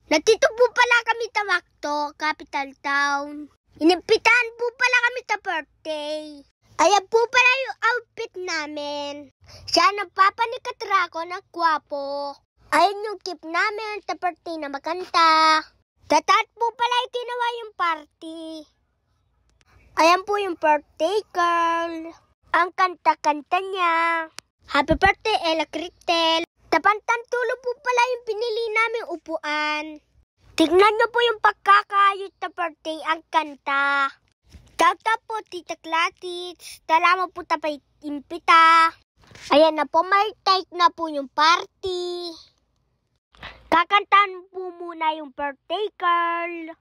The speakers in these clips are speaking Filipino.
Nandito po pala kami Tamakto, capital town. Inimbitahan po pala kami sa birthday. Ayan po pala yung outfit namin. Siya nagpapanikatra ko ng gwapo. Ayan yung tip namin sa birthday na maganda. Tatat po pala ginawa yung party. Ayan po yung birthday girl. Ang kanta-kanta niya. Happy birthday, Ella Cristel. Tapantantulo po pala yung pinili naming upuan. Tignan nyo po yung pagkakayot sa birthday ang kanta. Tata po, Tita Clatits. Salamat po tapay impita. Ayan na po, may take na po yung party. Kakantahan po muna yung birthday girl.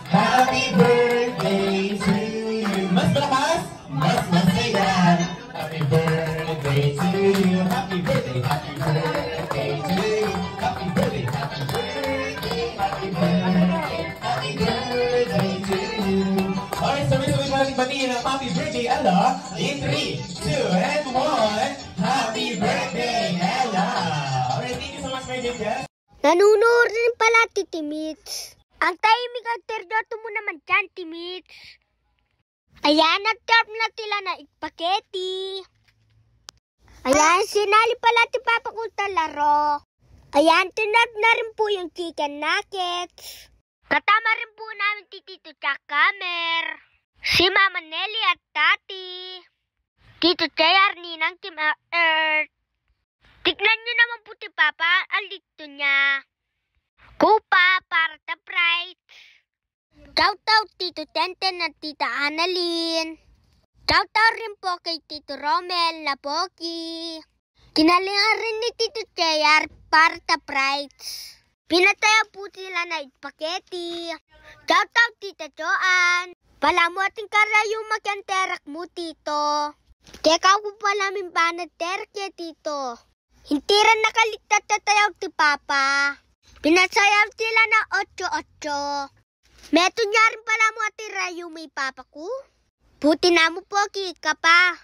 Happy birthday to you. Mas malakas, mas masaya. Happy birthday to you. Happy birthday to you. Happy birthday, happy birthday, happy birthday, happy birthday to you. Alright, sabay-sabay natin batiin ang happy birthday, Ella. In 3, 2, and 1. Happy birthday, Ella. Alright, thank you so much, my dear guest. Nanunood rin pala, Titi Mitch. Ang tahimik ang terdoto mo naman dyan, Timits. Ayan, nag-turp na sila na ipaketi. Ayan, sinali pala ti Papa ko sa laro. Ayan, tinarp na rin po yung chicken nuggets. Katama rin po namin ti Tito Chakamer. Si Mama Nelly at Tati. Tito Chayar, Ninang Kim Earth. Tignan nyo naman po ti Papa, ang lito niya. Kupa para sa price. Chow-chow Tito Tenten at Tita Annalyn. Chow-chow rin po kay Tito Romel na Poki. Kinalingan rin ni Tito Chayar para sa price. Pinataya po sila na ipaketi. Chow-chow Tita Joan. Pala mo ating karayong magyanterak mo, Tito. Teka ko pala min panaterke, Tito. Hindi rin nakaligtat na tayo ti Papa. Pinasayaw sila na 8-8. Meto niya rin pala mo ati rayo may papa ko. Puti na mo po kika pa.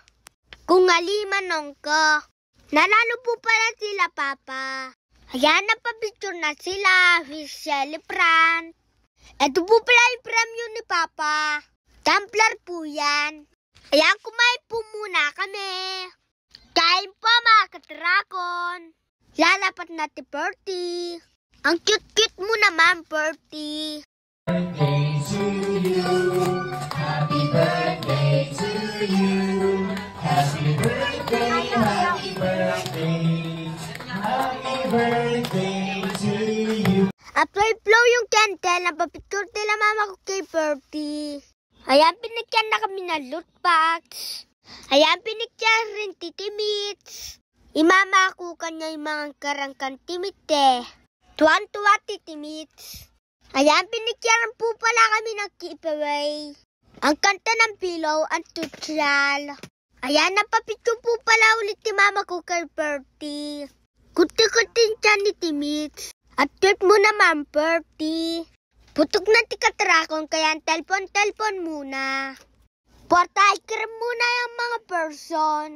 Kung alimanong ka. Nanalo po pala sila Papa. Ayan na pa-picture na sila. With celebrant. Ito po pala yung premyo ni Papa. Tumbler po yan. Ayan kumain po muna kami. Kain po mga katrakon. Lalapat na ti birthday. Ang cute-cute mo naman, Bertie. Birthday to you. Happy birthday to you. Happy birthday, happy birthday. Happy birthday to you. Apply-flow yung candle. Napapicture nila mama ko kay Bertie. Ayan, pinikyan na kami ng loot box. Ayan, pinikyan rin Titi Mitch. Imama ko kanya yung mga karangkan timite. Tuwan-tuwa Titi Mitch. Ayan, pinikyaran po pala kami ng giveaway. Ang kanta ng Pillow ang tutorial. Ayan, napapicture po pala ulit ni mama ko kay Bertie. Kuti-kutin siya ni Timits. At cute mo naman, Bertie. Putok na tikatrakon kaya telpon-telpon muna. Porta cream muna yung mga person.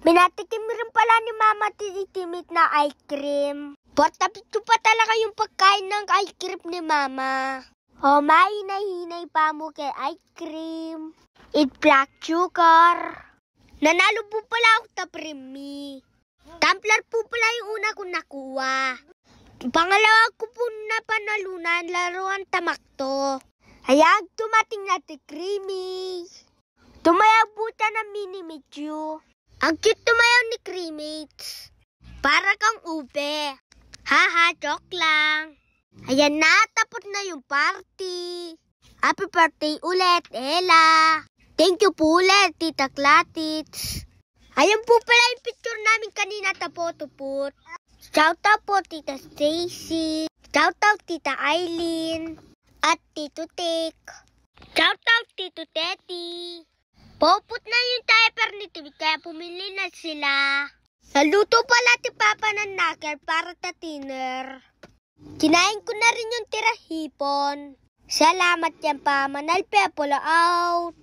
Minatikim rin pala ni mama Timit na ice cream. Porta-picture pa talaga yung pagkain ng ice cream ni mama. O, mahinay-hinay pa mo kay ice cream. It's black sugar. Nanalo po pala ako sa premi. Tumbler po pala yung una kong nakuha. Pangalawa ko po na panalunan, laruan Tamakto. Hayag, tumating na si Creamy. Tumayag po siya ng mini medyo. Ang cute tumayag ni Creamy. Para kang ube. Haha, joke lang. Ayan na, tapos na yung party. Happy birthday ulit, Ella. Thank you po ulit, Tita Clatits. Ayan po pala yung picture namin kanina sa photobooth. Shoutout po, Tita Stacy. Shoutout, Tita Eileen. At Tito Tik. Shoutout, Tito Teti. Popot na yung diaper ni Timmy, kaya pumili na sila. Naluto pala ti Papa ng nugget para sa dinner. Kinain ko na rin yung tirahipon. Salamat yan pa, Manal Pepolo out.